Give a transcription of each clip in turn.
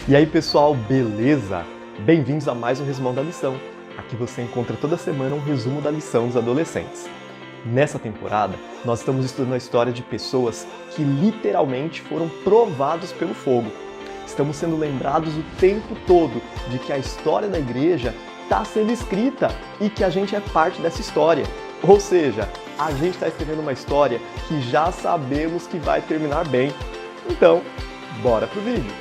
E aí pessoal, beleza? Bem-vindos a mais um resumão da lição. Aqui você encontra toda semana um resumo da lição dos adolescentes. Nessa temporada, nós estamos estudando a história de pessoas que literalmente foram provados pelo fogo. Estamos sendo lembrados o tempo todo de que a história da igreja está sendo escrita e que a gente é parte dessa história. Ou seja, a gente está escrevendo uma história que já sabemos que vai terminar bem. Então, bora pro vídeo!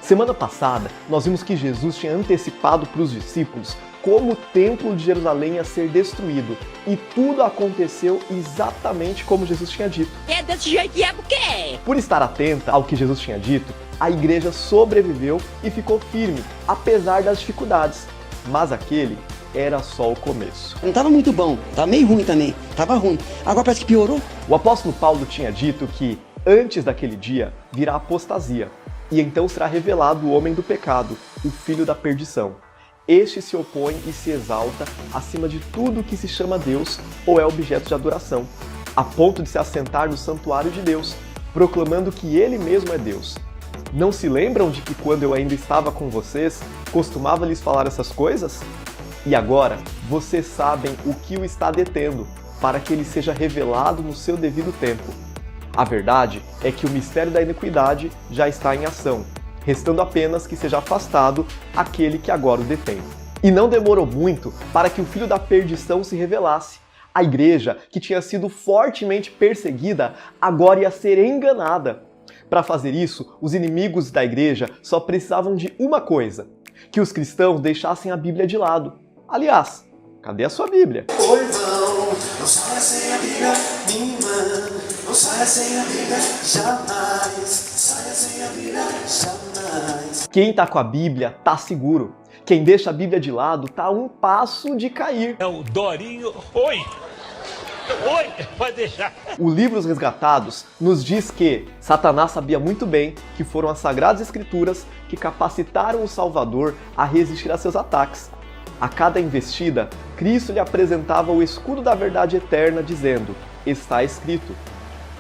Semana passada, nós vimos que Jesus tinha antecipado para os discípulos como o Templo de Jerusalém ia ser destruído. E tudo aconteceu exatamente como Jesus tinha dito. É desse jeito que é por quê? Por estar atenta ao que Jesus tinha dito, a igreja sobreviveu e ficou firme, apesar das dificuldades. Mas aquele era só o começo. Não estava muito bom, estava meio ruim também, estava ruim. Agora parece que piorou. O apóstolo Paulo tinha dito que antes daquele dia virá apostasia. E então será revelado o homem do pecado, o filho da perdição. Este se opõe e se exalta acima de tudo que se chama Deus ou é objeto de adoração, a ponto de se assentar no santuário de Deus, proclamando que ele mesmo é Deus. Não se lembram de que quando eu ainda estava com vocês, costumava lhes falar essas coisas? E agora, vocês sabem o que o está detendo, para que ele seja revelado no seu devido tempo. A verdade é que o mistério da iniquidade já está em ação, restando apenas que seja afastado aquele que agora o detém. E não demorou muito para que o filho da perdição se revelasse. A igreja, que tinha sido fortemente perseguida, agora ia ser enganada. Para fazer isso, os inimigos da igreja só precisavam de uma coisa: que os cristãos deixassem a Bíblia de lado. Aliás, cadê a sua Bíblia? Oi, não saia sem a Bíblia, minha irmã. Não saia sem a Bíblia, jamais. Saia sem a Bíblia, jamais. Quem tá com a Bíblia tá seguro. Quem deixa a Bíblia de lado tá a um passo de cair. É o Dorinho. Oi! Oi! Pode deixar. O livro Os Resgatados nos diz que Satanás sabia muito bem que foram as Sagradas Escrituras que capacitaram o Salvador a resistir a seus ataques. A cada investida, Cristo lhe apresentava o escudo da verdade eterna, dizendo: está escrito.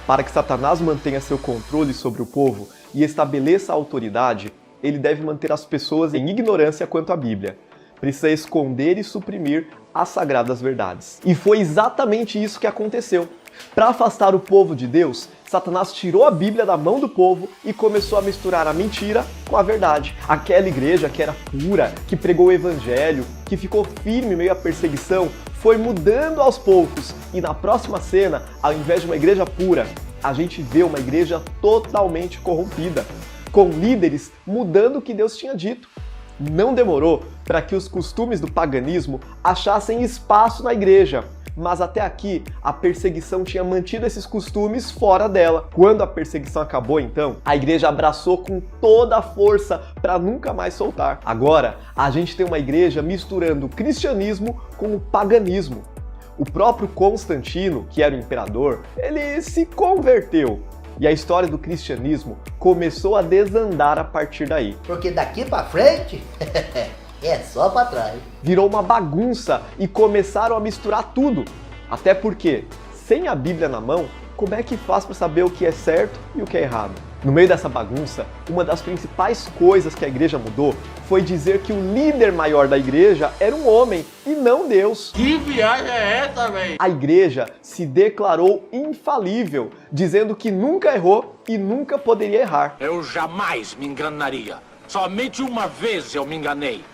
Para que Satanás mantenha seu controle sobre o povo e estabeleça a autoridade, ele deve manter as pessoas em ignorância quanto à Bíblia. Precisa esconder e suprimir as sagradas verdades. E foi exatamente isso que aconteceu. Para afastar o povo de Deus, Satanás tirou a Bíblia da mão do povo e começou a misturar a mentira com a verdade. Aquela igreja que era pura, que pregou o evangelho, que ficou firme em meio à perseguição, foi mudando aos poucos. E na próxima cena, ao invés de uma igreja pura, a gente vê uma igreja totalmente corrompida, com líderes mudando o que Deus tinha dito. Não demorou para que os costumes do paganismo achassem espaço na igreja. Mas até aqui, a perseguição tinha mantido esses costumes fora dela. Quando a perseguição acabou, então, a igreja abraçou com toda a força para nunca mais soltar. Agora, a gente tem uma igreja misturando o cristianismo com o paganismo. O próprio Constantino, que era o imperador, ele se converteu. E a história do cristianismo começou a desandar a partir daí. Porque daqui pra frente é só pra trás. Virou uma bagunça e começaram a misturar tudo. Até porque, sem a Bíblia na mão, como é que faz para saber o que é certo e o que é errado? No meio dessa bagunça, uma das principais coisas que a igreja mudou foi dizer que o líder maior da igreja era um homem e não Deus. Que viagem é essa, velho? A igreja se declarou infalível, dizendo que nunca errou e nunca poderia errar. Eu jamais me enganaria. Somente uma vez eu me enganei.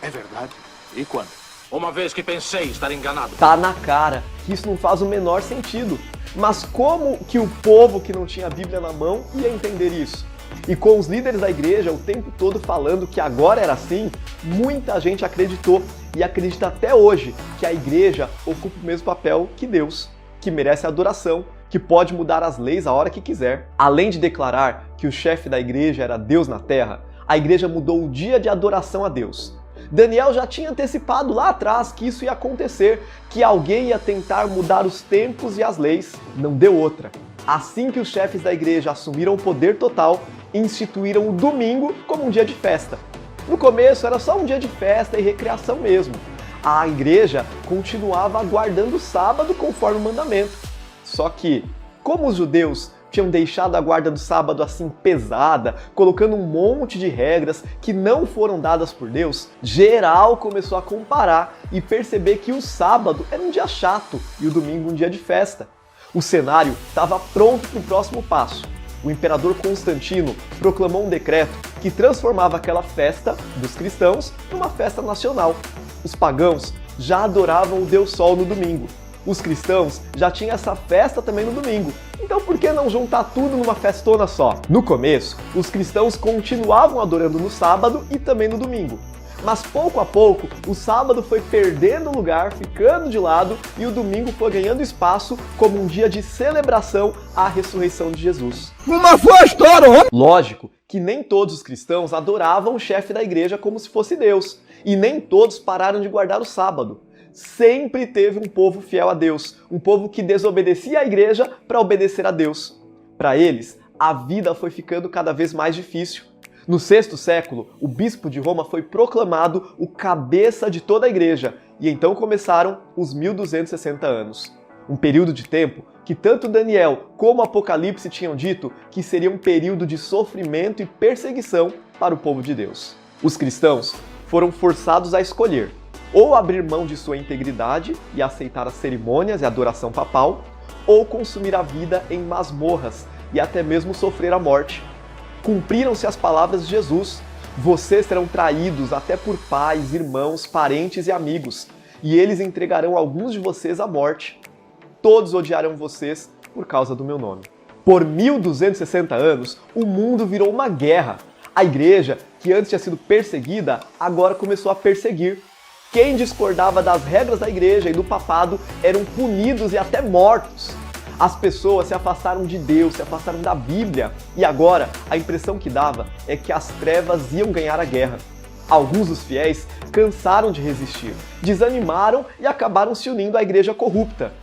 É verdade? E quando? Uma vez que pensei estar enganado. Tá na cara que isso não faz o menor sentido. Mas como que o povo que não tinha a Bíblia na mão ia entender isso? E com os líderes da igreja o tempo todo falando que agora era assim, muita gente acreditou e acredita até hoje que a igreja ocupa o mesmo papel que Deus, que merece adoração, que pode mudar as leis a hora que quiser. Além de declarar que o chefe da igreja era Deus na terra, a igreja mudou o dia de adoração a Deus. Daniel já tinha antecipado lá atrás que isso ia acontecer, que alguém ia tentar mudar os tempos e as leis. Não deu outra. Assim que os chefes da igreja assumiram o poder total, instituíram o domingo como um dia de festa. No começo era só um dia de festa e recreação mesmo. A igreja continuava guardando o sábado conforme o mandamento. Só que Como os judeus tinham deixado a guarda do sábado assim pesada, colocando um monte de regras que não foram dadas por Deus, geral começou a comparar e perceber que o sábado era um dia chato e o domingo um dia de festa. O cenário estava pronto para o próximo passo. O imperador Constantino proclamou um decreto que transformava aquela festa dos cristãos numa festa nacional. Os pagãos já adoravam o Deus Sol no domingo. Os cristãos já tinham essa festa também no domingo. Então por que não juntar tudo numa festona só? No começo, os cristãos continuavam adorando no sábado e também no domingo. Mas pouco a pouco, o sábado foi perdendo lugar, ficando de lado, e o domingo foi ganhando espaço como um dia de celebração à ressurreição de Jesus. Uma foi história, homem! Lógico que nem todos os cristãos adoravam o chefe da igreja como se fosse Deus, e nem todos pararam de guardar o sábado. Sempre teve um povo fiel a Deus, um povo que desobedecia à igreja para obedecer a Deus. Para eles, a vida foi ficando cada vez mais difícil. No sexto século, o bispo de Roma foi proclamado o cabeça de toda a igreja, e então começaram os 1260 anos. Um período de tempo que tanto Daniel como Apocalipse tinham dito que seria um período de sofrimento e perseguição para o povo de Deus. Os cristãos foram forçados a escolher ou abrir mão de sua integridade e aceitar as cerimônias e adoração papal, ou consumir a vida em masmorras e até mesmo sofrer a morte. Cumpriram-se as palavras de Jesus: vocês serão traídos até por pais, irmãos, parentes e amigos, e eles entregarão alguns de vocês à morte. Todos odiarão vocês por causa do meu nome. Por 1260 anos, o mundo virou uma guerra. A igreja, que antes tinha sido perseguida, agora começou a perseguir. Quem discordava das regras da igreja e do papado eram punidos e até mortos. As pessoas se afastaram de Deus, se afastaram da Bíblia, e agora a impressão que dava é que as trevas iam ganhar a guerra. Alguns dos fiéis cansaram de resistir, desanimaram e acabaram se unindo à igreja corrupta.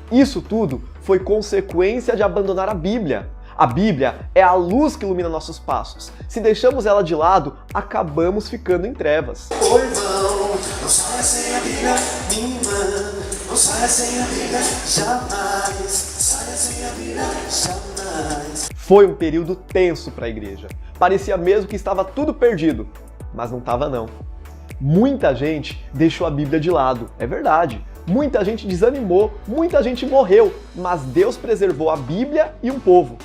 Isso tudo foi consequência de abandonar a Bíblia. A Bíblia é a luz que ilumina nossos passos. Se deixamos ela de lado, acabamos ficando em trevas. Oi, irmão, não saia sem a Bíblia, minha irmã. Não saia sem a Bíblia, jamais. Saia sem a Bíblia, jamais. Foi um período tenso para a igreja. Parecia mesmo que estava tudo perdido, mas não estava não. Muita gente deixou a Bíblia de lado, é verdade. Muita gente desanimou, muita gente morreu, mas Deus preservou a Bíblia e um povo.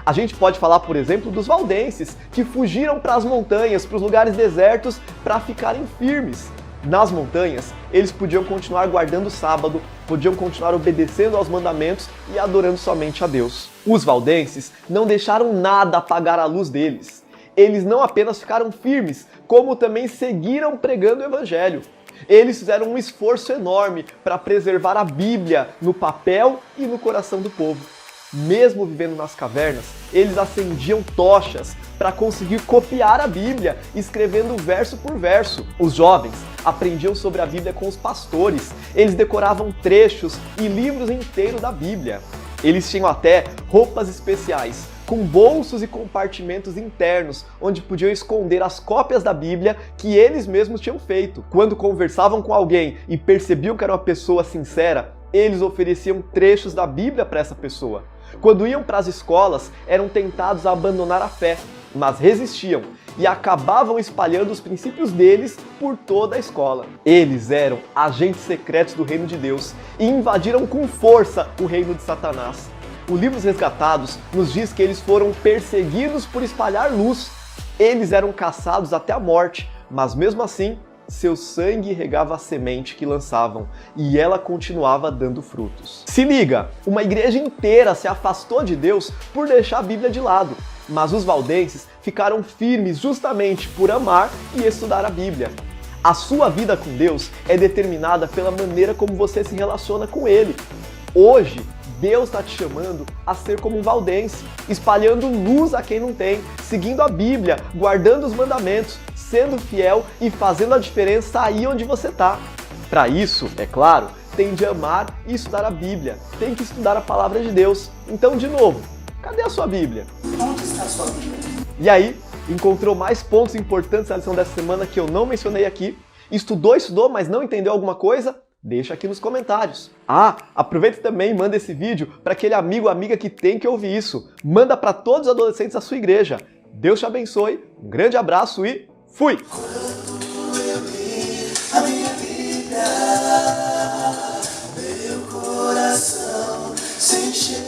A gente pode falar, por exemplo, dos valdenses, que fugiram para as montanhas, para os lugares desertos, para ficarem firmes. Nas montanhas, eles podiam continuar guardando o sábado, podiam continuar obedecendo aos mandamentos e adorando somente a Deus. Os valdenses não deixaram nada apagar a luz deles. Eles não apenas ficaram firmes, como também seguiram pregando o Evangelho. Eles fizeram um esforço enorme para preservar a Bíblia no papel e no coração do povo. Mesmo vivendo nas cavernas, eles acendiam tochas para conseguir copiar a Bíblia, escrevendo verso por verso. Os jovens aprendiam sobre a Bíblia com os pastores, eles decoravam trechos e livros inteiros da Bíblia. Eles tinham até roupas especiais, com bolsos e compartimentos internos, onde podiam esconder as cópias da Bíblia que eles mesmos tinham feito. Quando conversavam com alguém e percebiam que era uma pessoa sincera, eles ofereciam trechos da Bíblia para essa pessoa. Quando iam para as escolas, eram tentados a abandonar a fé, mas resistiam e acabavam espalhando os princípios deles por toda a escola. Eles eram agentes secretos do reino de Deus e invadiram com força o reino de Satanás. O livro dos Resgatados nos diz que eles foram perseguidos por espalhar luz. Eles eram caçados até a morte, mas mesmo assim, seu sangue regava a semente que lançavam e ela continuava dando frutos. Se liga, uma igreja inteira se afastou de Deus por deixar a Bíblia de lado, mas os valdenses ficaram firmes justamente por amar e estudar a Bíblia. A sua vida com Deus é determinada pela maneira como você se relaciona com Ele. Hoje, Deus está te chamando a ser como um valdense, espalhando luz a quem não tem, seguindo a Bíblia, guardando os mandamentos, sendo fiel e fazendo a diferença aí onde você está. Para isso, é claro, tem de amar e estudar a Bíblia, tem que estudar a palavra de Deus. Então, de novo, cadê a sua Bíblia? Onde está a sua Bíblia? E aí, encontrou mais pontos importantes na lição dessa semana que eu não mencionei aqui? Estudou, mas não entendeu alguma coisa? Deixa aqui nos comentários. Ah, aproveita também e manda esse vídeo para aquele amigo ou amiga que tem que ouvir isso. Manda para todos os adolescentes da sua igreja. Deus te abençoe, um grande abraço e fui! A minha Bíblia, meu coração se encheu.